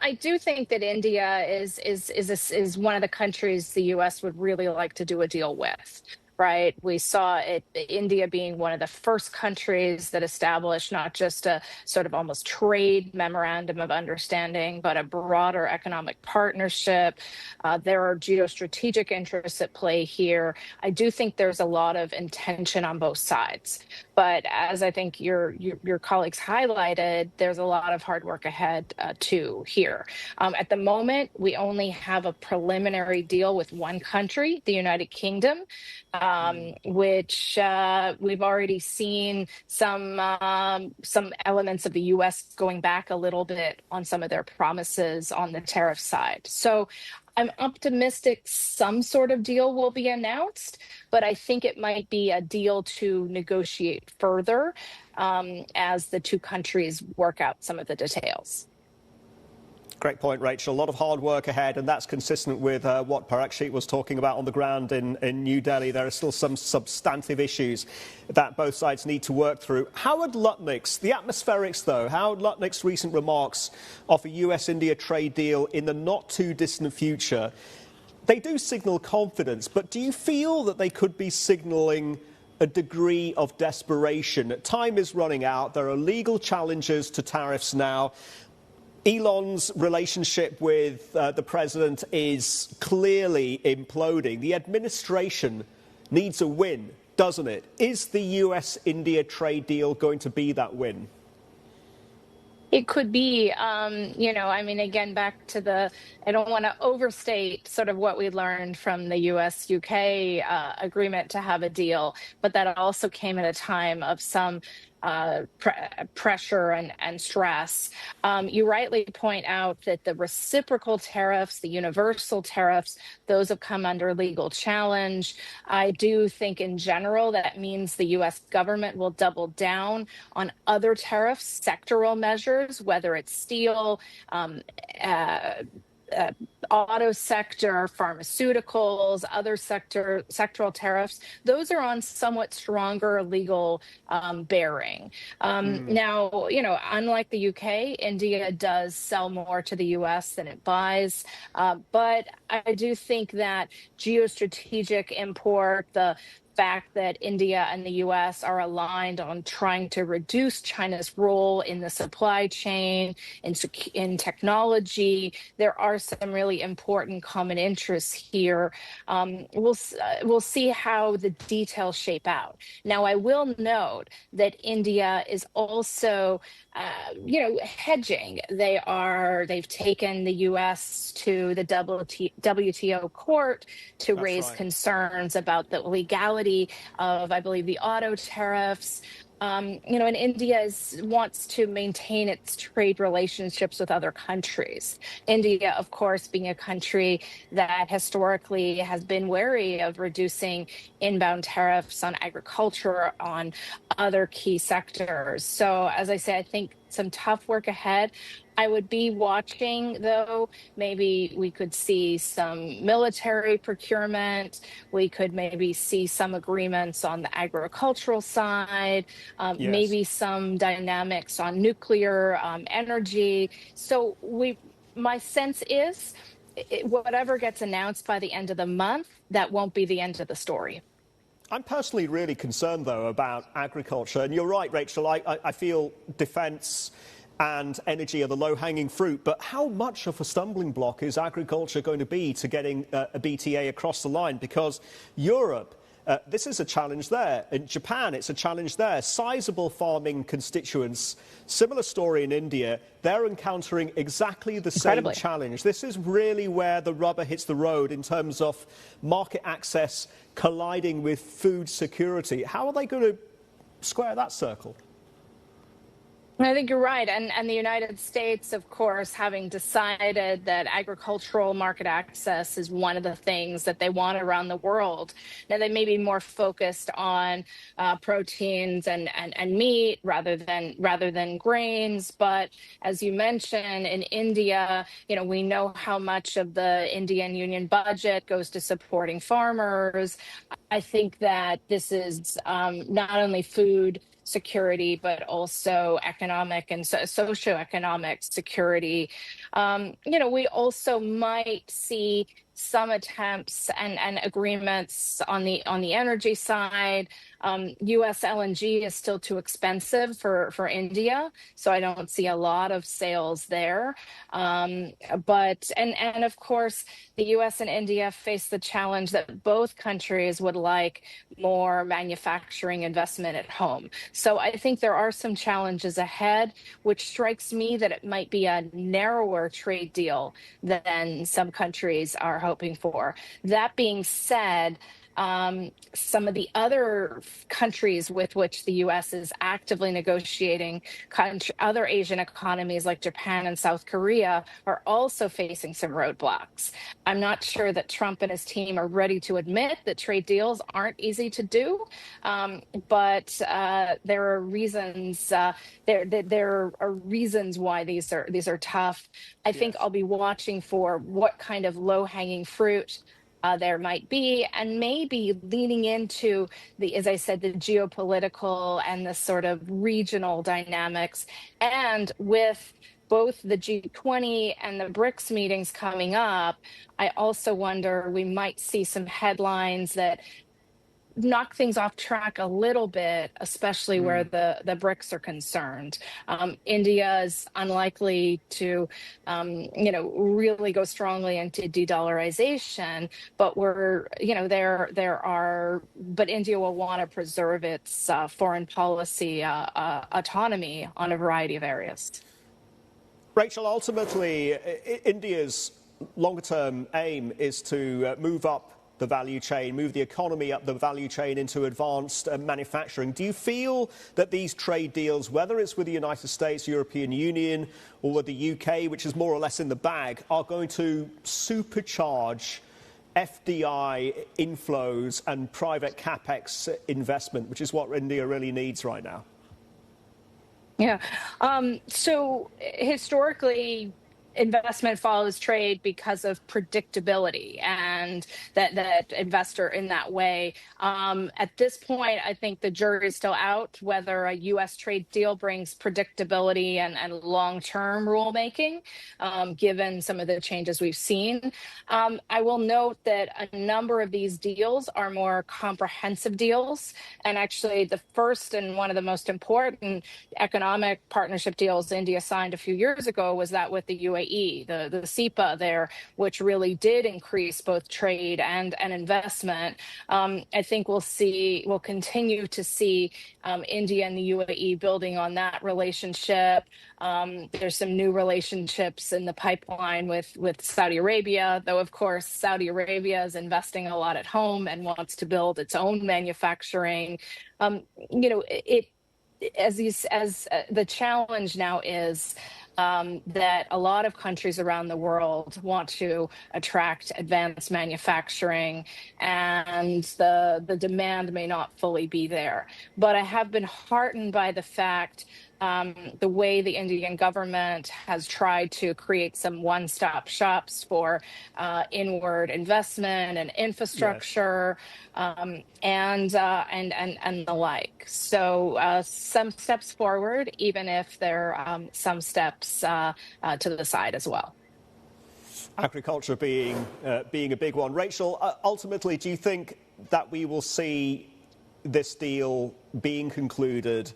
I do think that India is one of the countries the U.S. would really like to do a deal with. Right. We saw India being one of the first countries that established not just a sort of almost trade memorandum of understanding, but a broader economic partnership. There are geostrategic interests at play here. I do think there's a lot of intention on both sides. But as I think your colleagues highlighted, there's a lot of hard work ahead too here. At the moment, we only have a preliminary deal with one country, the United Kingdom, which we've already seen some elements of the U.S. going back a little bit on some of their promises on the tariff side. So I'm optimistic some sort of deal will be announced, but I think it might be a deal to negotiate further as the two countries work out some of the details. Great point, Rachel. A lot of hard work ahead, and that's consistent with what Parakshit was talking about on the ground in New Delhi. There are still some substantive issues that both sides need to work through. Howard Lutnick's, the atmospherics though, Howard Lutnick's recent remarks of a US-India trade deal in the not-too-distant future, they do signal confidence, but do you feel that they could be signalling a degree of desperation? Time is running out. There are legal challenges to tariffs now. Elon's relationship with the president is clearly imploding. The administration needs a win, doesn't it? Is the US-India trade deal going to be that win? It could be, again, back to I don't want to overstate sort of what we learned from the US-UK agreement to have a deal, but that also came at a time of some pressure and stress. You rightly point out that the reciprocal tariffs, the universal tariffs, those have come under legal challenge. I do think in general that means the U.S. government will double down on other tariffs, sectoral measures, whether it's steel, auto sector, pharmaceuticals, other sectoral tariffs. Those are on somewhat stronger legal bearing. Now, unlike the UK, India does sell more to the US than it buys. But I do think that geostrategic import, the fact that India and the U.S. are aligned on trying to reduce China's role in the supply chain, in technology. There are some really important common interests here. We'll see how the details shape out. Now, I will note that India is also, hedging. They've taken the U.S. to the WTO court to raise concerns about the legality of, I believe, the auto tariffs. And India wants to maintain its trade relationships with other countries. India, of course, being a country that historically has been wary of reducing inbound tariffs on agriculture, on other key sectors. So, as I say, I think some tough work ahead. I would be watching, though. Maybe we could see some military procurement. We could maybe see some agreements on the agricultural side, maybe some dynamics on nuclear energy. So my sense is whatever gets announced by the end of the month, that won't be the end of the story. I'm personally really concerned, though, about agriculture. And you're right, Rachel. I feel defence and energy are the low-hanging fruit. But how much of a stumbling block is agriculture going to be to getting a BTA across the line? Because Europe, this is a challenge there. In Japan, it's a challenge there. Sizable farming constituents. Similar story in India. They're encountering exactly the same challenge. This is really where the rubber hits the road in terms of market access colliding with food security. How are they going to square that circle? I think you're right. And the United States, of course, having decided that agricultural market access is one of the things that they want around the world. Now, they may be more focused on proteins and meat rather than grains. But as you mentioned, in India, we know how much of the Indian Union budget goes to supporting farmers. I think that this is not only food security, but also economic and socioeconomic security. We also might see some attempts and agreements on the energy side. U.S. LNG is still too expensive for India, so I don't see a lot of sales there. But of course, the U.S. and India face the challenge that both countries would like more manufacturing investment at home. So I think there are some challenges ahead, which strikes me that it might be a narrower trade deal than some countries are hoping for. That being said, some of the other countries with which the U.S. is actively negotiating, other Asian economies like Japan and South Korea, are also facing some roadblocks. I'm not sure that Trump and his team are ready to admit that trade deals aren't easy to do, but there are reasons. There are reasons why these are tough. I think I'll be watching for what kind of low-hanging fruit there might be, and maybe leaning into as I said, the geopolitical and the sort of regional dynamics. And with both the G20 and the BRICS meetings coming up, I also wonder we might see some headlines that knock things off track a little bit, especially where the BRICS are concerned. India is unlikely to, really go strongly into de-dollarization, but but India will want to preserve its foreign policy autonomy on a variety of areas. Rachel, ultimately, India's longer-term aim is to move up the value chain, move the economy up the value chain into advanced manufacturing. Do you feel that these trade deals, whether it's with the United States, European Union, or with the UK, which is more or less in the bag, are going to supercharge FDI inflows and private capex investment, which is what India really needs right now? Yeah. So historically, investment follows trade because of predictability, and that investor in that way. At this point, I think the jury is still out whether a U.S. trade deal brings predictability and long-term rulemaking, given some of the changes we've seen. I will note that a number of these deals are more comprehensive deals, and actually the first and one of the most important economic partnership deals India signed a few years ago was that with the UAE. The CEPA there, which really did increase both trade and investment. I think we'll continue to see India and the UAE building on that relationship. There's some new relationships in the pipeline with Saudi Arabia, though, of course, Saudi Arabia is investing a lot at home and wants to build its own manufacturing. The challenge now is that a lot of countries around the world want to attract advanced manufacturing, and the demand may not fully be there. But I have been heartened by the fact the way the Indian government has tried to create some one-stop shops for inward investment and infrastructure, and the like. So some steps forward, even if there are some steps to the side as well. Agriculture being a big one. Rachel, ultimately, do you think that we will see this deal being concluded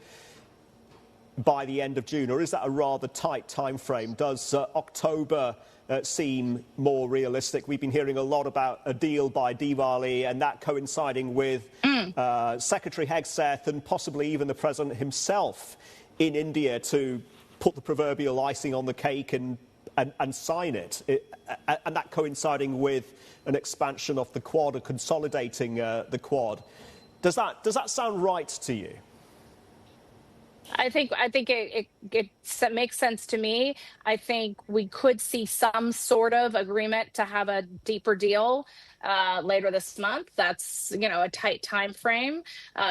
by the end of June, or is that a rather tight time frame? Does October seem more realistic? We've been hearing a lot about a deal by Diwali, and that coinciding with Secretary Hegseth and possibly even the president himself in India to put the proverbial icing on the cake and sign it, and that coinciding with an expansion of the Quad, or consolidating the Quad. Does that sound right to you? I think it makes sense to me. I think we could see some sort of agreement to have a deeper deal later this month. That's a tight time frame.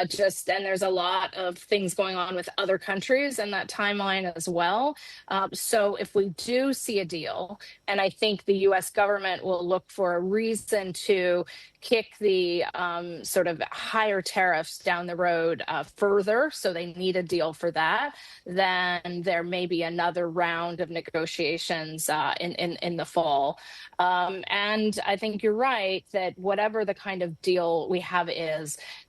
Just and there's a lot of things going on with other countries in that timeline as well. So if we do see a deal, and I think the U.S. government will look for a reason to kick the sort of higher tariffs down the road further, so they need a deal for that, then there may be another round of negotiations in the fall. And I think you're right that whatever the kind of deal we have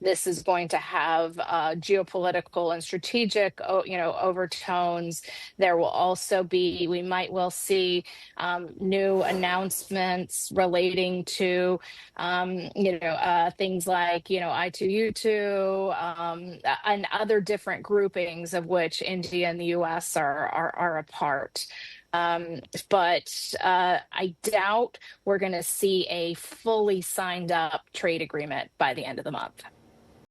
this is going to have geopolitical and strategic, overtones. There will also be, we might well see new announcements relating to, things like, I2U2 and other different groupings of which India and the U.S. are a part. But I doubt we're going to see a fully signed up trade agreement by the end of the month.